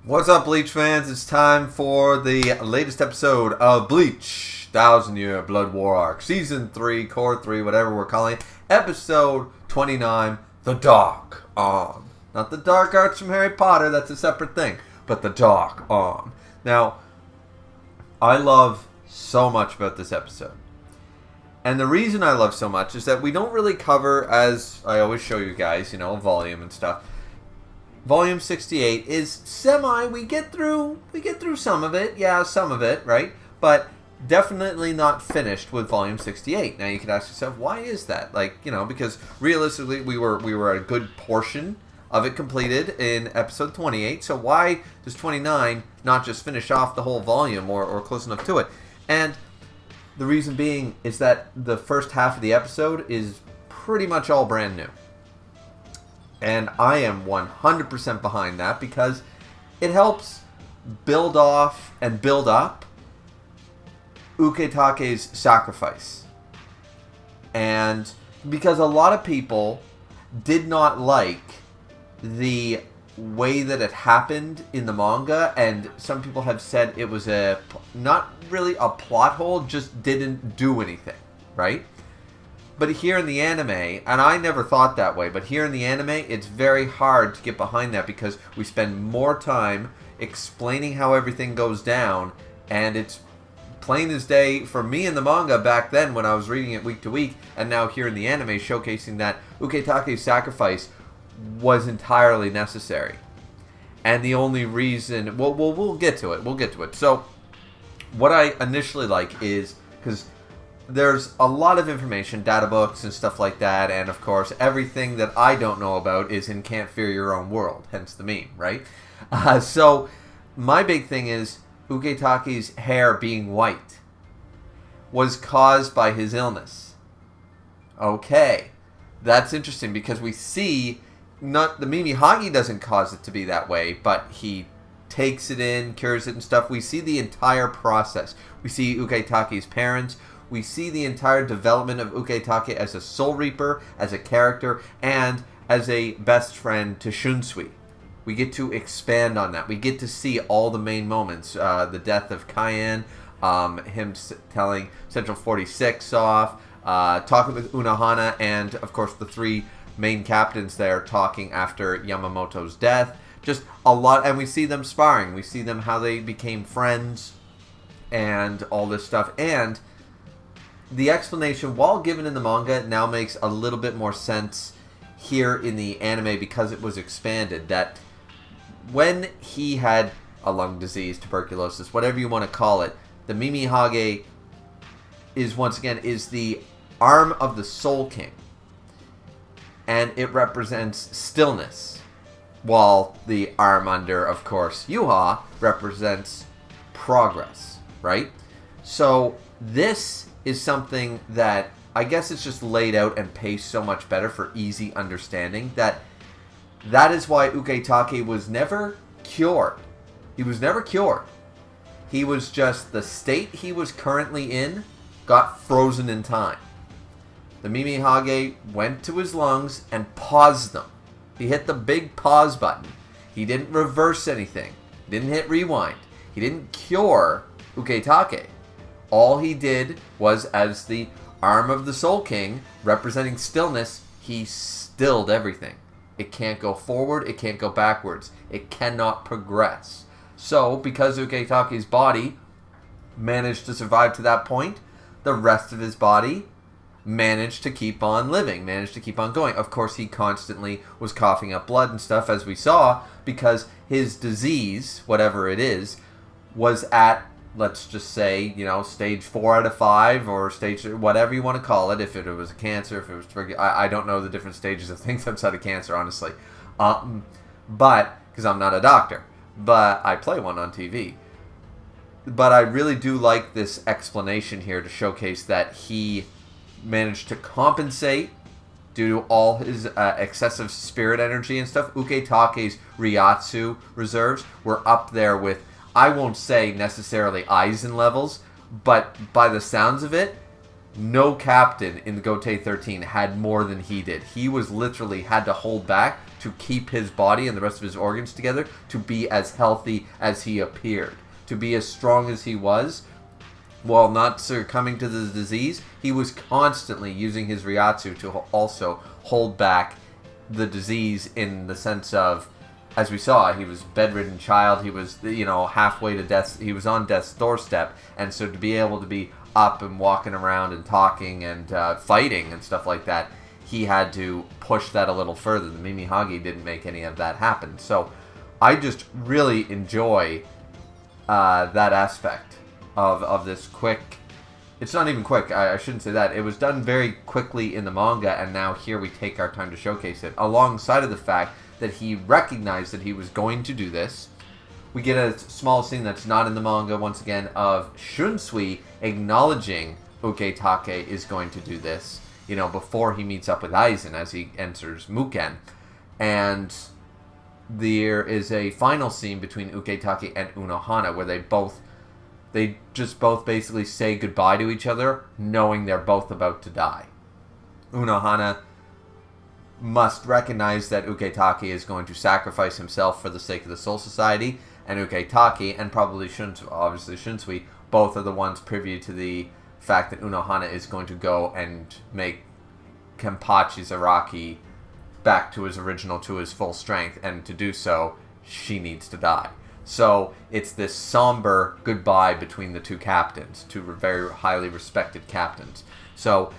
What's up, Bleach fans? It's time for the latest episode of Bleach, 1000-Year Blood War Arc, Season 3, Core 3, whatever we're calling it, Episode 29, The Dark On. Not the dark arts from Harry Potter, that's a separate thing, but The Dark On. Now, I love so much about this episode. And the reason I love so much is that we don't really cover, as I always show you guys, volume and stuff. Volume 68 is semi, we get through some of it, right? But definitely not finished with Volume 68. Now you could ask yourself, why is that? Because realistically we were a good portion of it completed in episode 28, so why does 29 not just finish off the whole volume or close enough to it? And the reason being is that the first half of the episode is pretty much all brand new. And I am 100% behind that because it helps build off and build up UKITAKE's sacrifice. And because a lot of people did not like the way that it happened in the manga, and some people have said it was not really a plot hole, just didn't do anything, right? But here in the anime, and I never thought that way, but here in the anime, it's very hard to get behind that because we spend more time explaining how everything goes down, and it's plain as day for me in the manga back then when I was reading it week to week, and now here in the anime showcasing that UKITAKE's sacrifice was entirely necessary. And the only reason, we'll get to it. So, what I initially like is, because there's a lot of information, data books and stuff like that, and of course everything that I don't know about is in Can't Fear Your Own World, hence the meme, right? So my big thing is UKITAKE's hair being white was caused by his illness. Okay, that's interesting because we see not the Mimihagi doesn't cause it to be that way, but he takes it in, cures it and stuff. We see the entire process. We see UKITAKE's parents. We see the entire development of UKITAKE as a Soul Reaper, as a character, and as a best friend to Shunsui. We get to expand on that. We get to see all the main moments. The death of Cayenne, him telling Central 46 off, talking with Unohana, and of course the three main captains there talking after Yamamoto's death. Just a lot, and we see them sparring. We see them how they became friends and all this stuff. And the explanation, while given in the manga, now makes a little bit more sense here in the anime because it was expanded. That when he had a lung disease, tuberculosis, whatever you want to call it, the Mimihage is, once again, is the arm of the Soul King. And it represents stillness. While the arm under, of course, Yuha represents progress, right? So this is something that I guess it's just laid out and paced so much better for easy understanding that is why UKITAKE was never cured. He was never cured. He was just, the state he was currently in got frozen in time. The Mimihage went to his lungs and paused them. He hit the big pause button. He didn't reverse anything. He didn't hit rewind. He didn't cure UKITAKE. All he did was, as the arm of the Soul King, representing stillness, he stilled everything. It can't go forward, it can't go backwards. It cannot progress. So, because UKITAKE's body managed to survive to that point, the rest of his body managed to keep on living, managed to keep on going. Of course, he constantly was coughing up blood and stuff, as we saw, because his disease, whatever it is, was at, let's just say, stage 4 out of 5, or stage, whatever you want to call it, if it was a cancer, if it was tuberculosis. I don't know the different stages of things outside of cancer, honestly. But, because I'm not a doctor, but I play one on TV. But I really do like this explanation here to showcase that he managed to compensate due to all his excessive spirit energy and stuff. UKITAKE's Ryatsu reserves were up there with, I won't say necessarily Aizen levels, but by the sounds of it, no captain in the Gotei 13 had more than he did. He was literally had to hold back to keep his body and the rest of his organs together to be as healthy as he appeared, to be as strong as he was. While not succumbing to the disease, he was constantly using his Ryatsu to also hold back the disease, in the sense of, as we saw, he was a bedridden child. He was, halfway to death. He was on death's doorstep. And so to be able to be up and walking around and talking and fighting and stuff like that, he had to push that a little further. The Mimihage didn't make any of that happen. So I just really enjoy that aspect of this quick. It's not even quick. I shouldn't say that. It was done very quickly in the manga, and now here we take our time to showcase it, alongside of the fact that he recognized that he was going to do this. We get a small scene that's not in the manga, once again, of Shunsui acknowledging UKITAKE is going to do this, before he meets up with Aizen as he enters Muken. And there is a final scene between UKITAKE and Unohana where they just both basically say goodbye to each other, knowing they're both about to die. Unohana must recognize that UKITAKE is going to sacrifice himself for the sake of the Soul Society, and UKITAKE, and probably Shunsui, both are the ones privy to the fact that Unohana is going to go and make Kenpachi Zaraki back to his full strength, and to do so, she needs to die. So it's this somber goodbye between the two captains, two very highly respected captains. So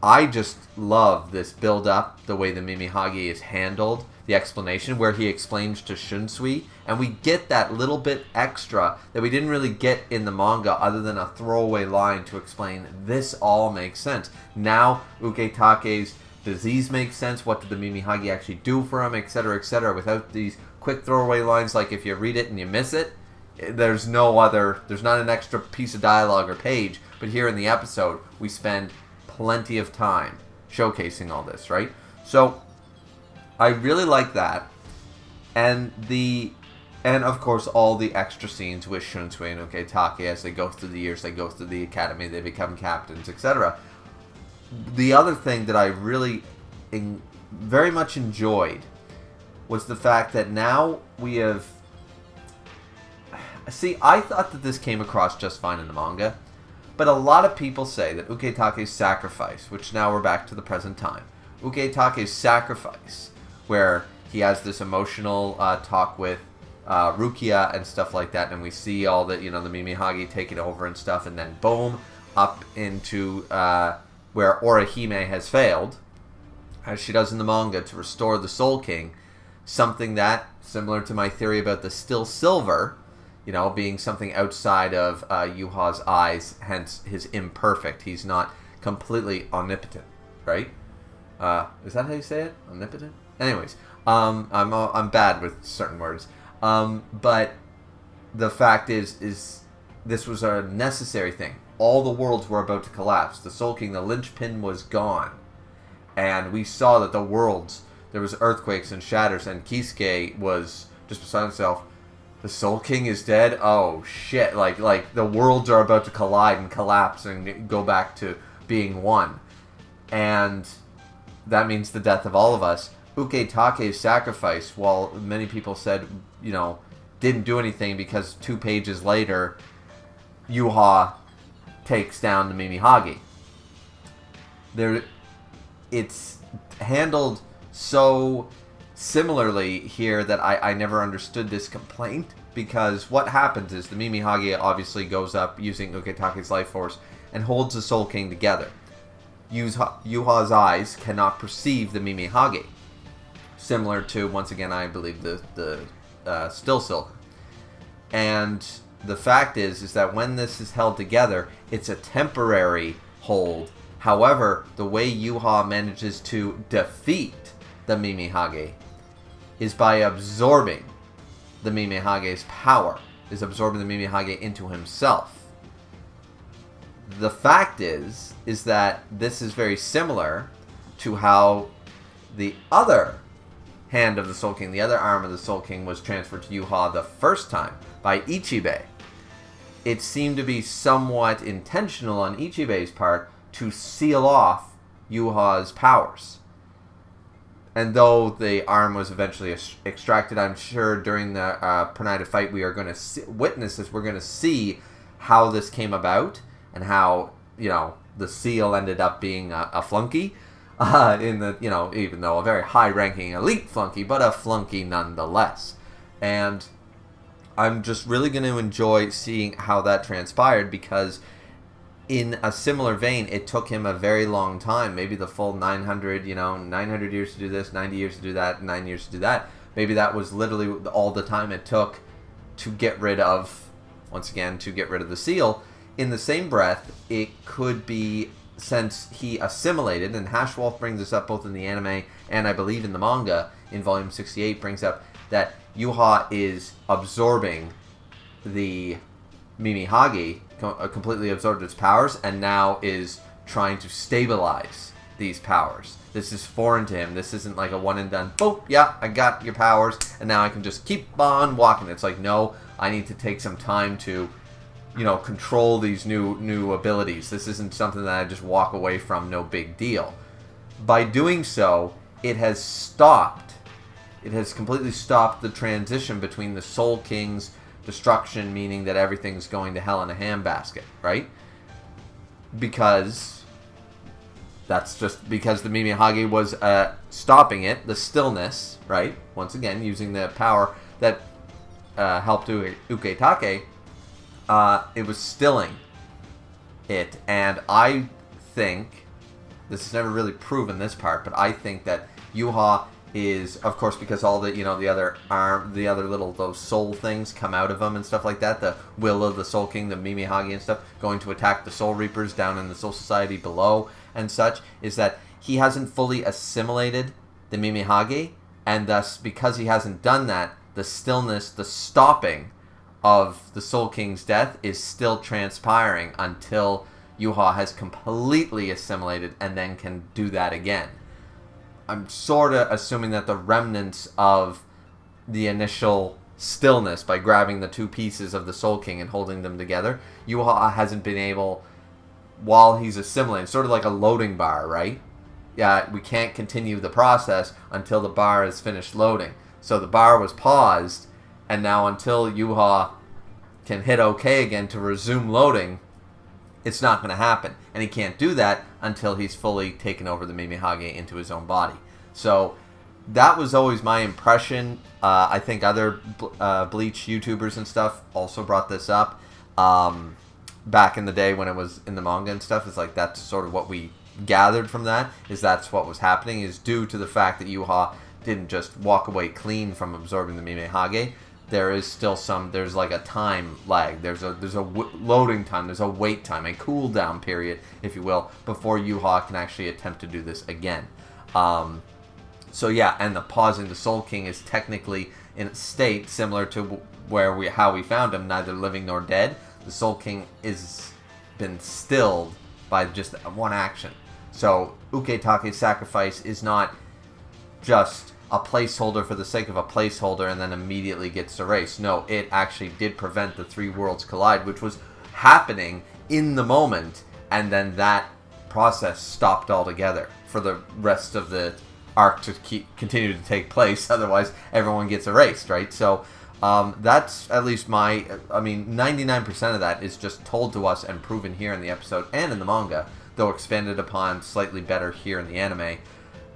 I just love this build-up, the way the Mimihage is handled, the explanation where he explains to Shunsui, and we get that little bit extra that we didn't really get in the manga, other than a throwaway line to explain this all makes sense. Now UKITAKE's disease makes sense, what did the Mimihage actually do for him, etc., without these quick throwaway lines like if you read it and you miss it, there's not an extra piece of dialogue or page, but here in the episode, we spend plenty of time showcasing all this, right? So, I really like that, and of course all the extra scenes with Shunsui and UKITAKE as they go through the years, they go through the academy, they become captains, etc. The other thing that I really very much enjoyed was the fact that now we have... See, I thought that this came across just fine in the manga, but a lot of people say that UKITAKE's sacrifice, which now we're back to the present time, UKITAKE's sacrifice, where he has this emotional talk with Rukia and stuff like that, and we see all the, the Mimihage taking over and stuff, and then boom, up into where Orihime has failed, as she does in the manga, to restore the Soul King. Something that, similar to my theory about the still silver, being something outside of Yuha's eyes, hence his imperfect. He's not completely omnipotent, right? Is that how you say it? Omnipotent? Anyways, I'm bad with certain words. But the fact is this was a necessary thing. All the worlds were about to collapse. The Soul King, the linchpin, was gone. And we saw that the worlds... There was earthquakes and shatters, and Kisuke was just beside himself. The Soul King is dead? Oh, shit. Like the worlds are about to collide and collapse and go back to being one. And that means the death of all of us. UKITAKE's sacrifice, while many people said, didn't do anything because 2 pages later, Yuha takes down the Mimihage. It's handled so similarly here that I never understood this complaint, because what happens is the Mimihage obviously goes up using UKITAKE's life force and holds the Soul King together. Yuha's eyes cannot perceive the Mimihage, similar to, once again, I believe the Still Silk. And the fact is that when this is held together, it's a temporary hold. However, the way Yuha manages to defeat the Mimihage is by absorbing the Mimihage's power, is absorbing the Mimihage into himself. The fact is that this is very similar to how the other hand of the Soul King, the other arm of the Soul King, was transferred to Yuha the first time by Ichibei. It seemed to be somewhat intentional on Ichibei's part, to seal off Yuha's powers. And though the arm was eventually extracted, I'm sure during the Pernida fight we are going to witness this. We're going to see how this came about and how, the seal ended up being a flunky. In the, even though a very high-ranking elite flunky, but a flunky nonetheless. And I'm just really going to enjoy seeing how that transpired, because in a similar vein, it took him a very long time, maybe the full 900 years to do this, 90 years to do that, 9 years to do that. Maybe that was literally all the time it took to get rid of, the seal. In the same breath, it could be, since he assimilated, and Hashwolf brings this up both in the anime and I believe in the manga, in volume 68, brings up that Yuha is absorbing the Mimihage, completely absorbed its powers, and now is trying to stabilize these powers. This is foreign to him. This isn't like a one and done, boop, yeah, I got your powers, and now I can just keep on walking. It's like, no, I need to take some time to, control these new abilities. This isn't something that I just walk away from, no big deal. By doing so, it has completely stopped the transition between the Soul King's destruction, meaning that everything's going to hell in a handbasket, right? Because the Mimihage was stopping it, the stillness, right? Once again, using the power that helped UKITAKE, it was stilling it. And I think, this is never really proven this part, but I think that Yuha is, of course, because all the the other little those soul things come out of him and stuff like that, the will of the Soul King, the Mimihage and stuff, going to attack the Soul Reapers down in the Soul Society below and such, is that he hasn't fully assimilated the Mimihage, and thus, because he hasn't done that, the stillness, the stopping of the Soul King's death is still transpiring until Yuha has completely assimilated and then can do that again. I'm sort of assuming that the remnants of the initial stillness, by grabbing the two pieces of the Soul King and holding them together, Yuha hasn't been able, while he's assimilating, sort of like a loading bar, right? Yeah, we can't continue the process until the bar is finished loading. So the bar was paused, and now until Yuha can hit OK again to resume loading, it's not going to happen. And he can't do that until he's fully taken over the Mimihage into his own body. So that was always my impression. I think other Bleach YouTubers and stuff also brought this up back in the day when it was in the manga and stuff. It's like that's sort of what we gathered from that, is that's what was happening, is due to the fact that Yuha didn't just walk away clean from absorbing the Mimihage. There is still there's like a time lag. There's a loading time. There's a wait time, a cool down period, if you will, before Yuha can actually attempt to do this again. So yeah, and the pausing the Soul King is technically in a state similar to how we found him, neither living nor dead. The Soul King is been stilled by just one action. So UKITAKE's sacrifice is not just a placeholder for the sake of a placeholder and then immediately gets erased. No, it actually did prevent the three worlds collide, which was happening in the moment, and then that process stopped altogether for the rest of the arc to continue to take place. Otherwise, everyone gets erased, right? So that's at least 99% of that is just told to us and proven here in the episode and in the manga, though expanded upon slightly better here in the anime.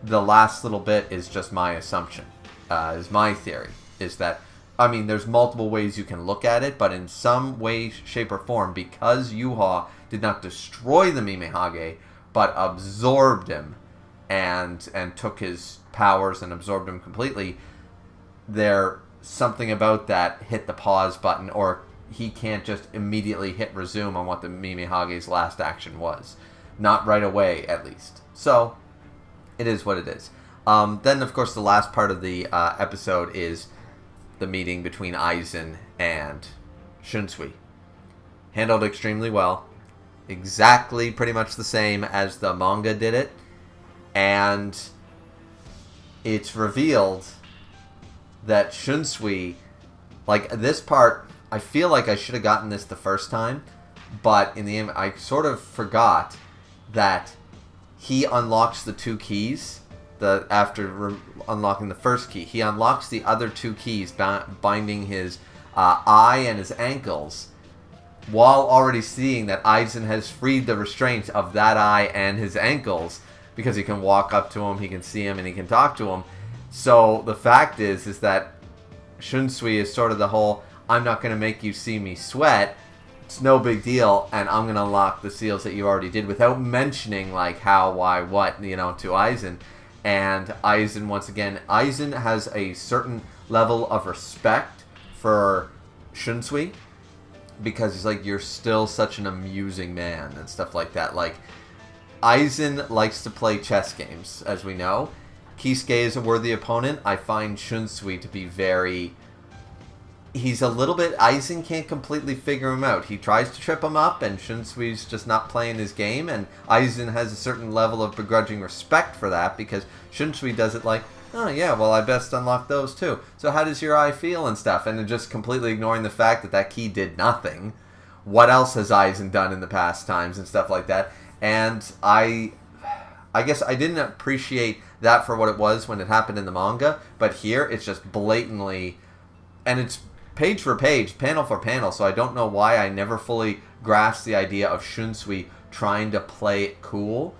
The last little bit is just my assumption, is my theory, is that, there's multiple ways you can look at it, but in some way, shape, or form, because Yuha did not destroy the Mimihage, but absorbed him and took his powers and absorbed him completely, something about that hit the pause button, or he can't just immediately hit resume on what the Mimihage's last action was. Not right away, at least. So it is what it is. Then, of course, the last part of the episode is the meeting between Aizen and Shunsui. Handled extremely well. Exactly pretty much the same as the manga did it. And it's revealed that Shunsui, like this part, I feel like I should have gotten this the first time, but in the end, I sort of forgot that he unlocks the 2 keys. After unlocking the first key, he unlocks the other 2 keys, binding his eye and his ankles, while already seeing that Aizen has freed the restraint of that eye and his ankles, because he can walk up to him, he can see him, and he can talk to him. So the fact is that Shunsui is sort of the whole, I'm not going to make you see me sweat, it's no big deal, and I'm going to unlock the seals that you already did, without mentioning, like, how, why, what, to Aizen. And Aizen, once again, Aizen has a certain level of respect for Shunsui, because he's like, you're still such an amusing man, and stuff like that. Like, Aizen likes to play chess games, as we know. Kisuke is a worthy opponent. I find Shunsui to be very... He's a little bit... Aizen can't completely figure him out. He tries to trip him up, and Shunsui's just not playing his game, and Aizen has a certain level of begrudging respect for that, because Shunsui does it like, oh yeah, well I best unlock those too. So how does your eye feel and stuff? And just completely ignoring the fact that that key did nothing. What else has Aizen done in the past times and stuff like that? And I guess I didn't appreciate that for what it was when it happened in the manga, but here it's just blatantly, and it's page for page, panel for panel, so I don't know why I never fully grasped the idea of Shunsui trying to play it cool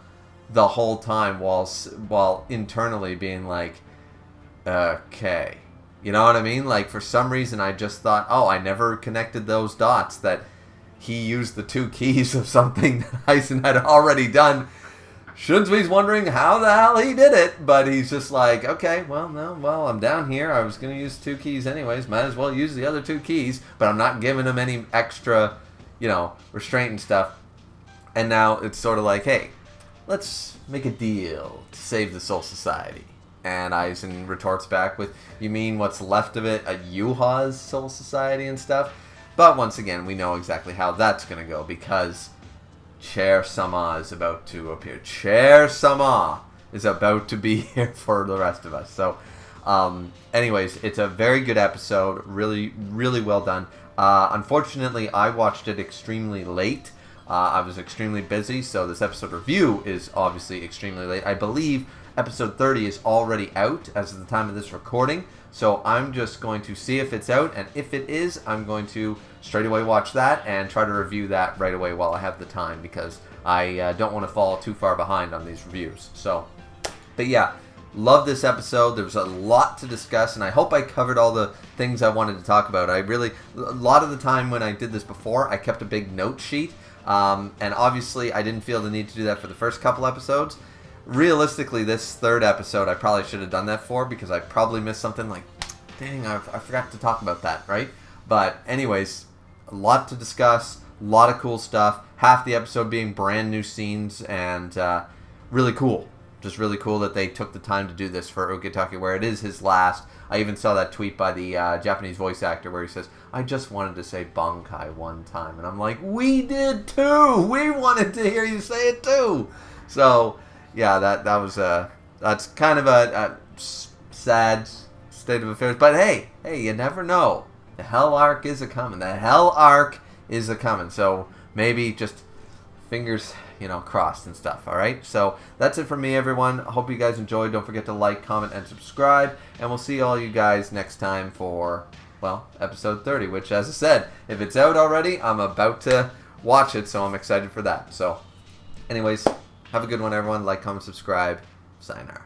the whole time while internally being like, okay. You know what I mean? Like, for some reason I just thought, oh, I never connected those dots, that he used the 2 keys of something that Aizen had already done. Shunsui's wondering how the hell he did it, but he's just like, okay, well, I'm down here. I was going to use 2 keys anyways. Might as well use the other 2 keys, but I'm not giving him any extra, restraint and stuff. And now it's sort of like, hey, let's make a deal to save the Soul Society. And Aizen retorts back with, you mean what's left of it at Yuha's Soul Society and stuff? But once again, we know exactly how that's going to go, because Chair-sama is about to appear. Chair-sama is about to be here for the rest of us. So, anyways, it's a very good episode. Really, really well done. Unfortunately, I watched it extremely late. I was extremely busy, so this episode review is obviously extremely late. I believe episode 30 is already out as of the time of this recording. So I'm just going to see if it's out, and if it is, I'm going to straight away watch that and try to review that right away while I have the time, because I don't want to fall too far behind on these reviews. So, but yeah, love this episode. There was a lot to discuss, and I hope I covered all the things I wanted to talk about. A lot of the time when I did this before, I kept a big note sheet, and obviously I didn't feel the need to do that for the first couple episodes. Realistically, this 3rd episode I probably should have done that for, because I probably missed something like, dang, I forgot to talk about that, right? But anyways, a lot to discuss, a lot of cool stuff, half the episode being brand new scenes, and really cool. Just really cool that they took the time to do this for UKITAKE, where it is his last. I even saw that tweet by the Japanese voice actor where he says, I just wanted to say Bankai one time. And I'm like, we did too! We wanted to hear you say it too! So, yeah, that's kind of a sad state of affairs. But hey, you never know. The Hell Arc is a-coming. The Hell Arc is a-coming. So maybe just fingers, crossed and stuff, alright? So that's it for me, everyone. I hope you guys enjoyed. Don't forget to like, comment, and subscribe. And we'll see all you guys next time for, well, episode 30, which, as I said, if it's out already, I'm about to watch it, so I'm excited for that. So, anyways, have a good one, everyone. Like, comment, subscribe. Sayonara.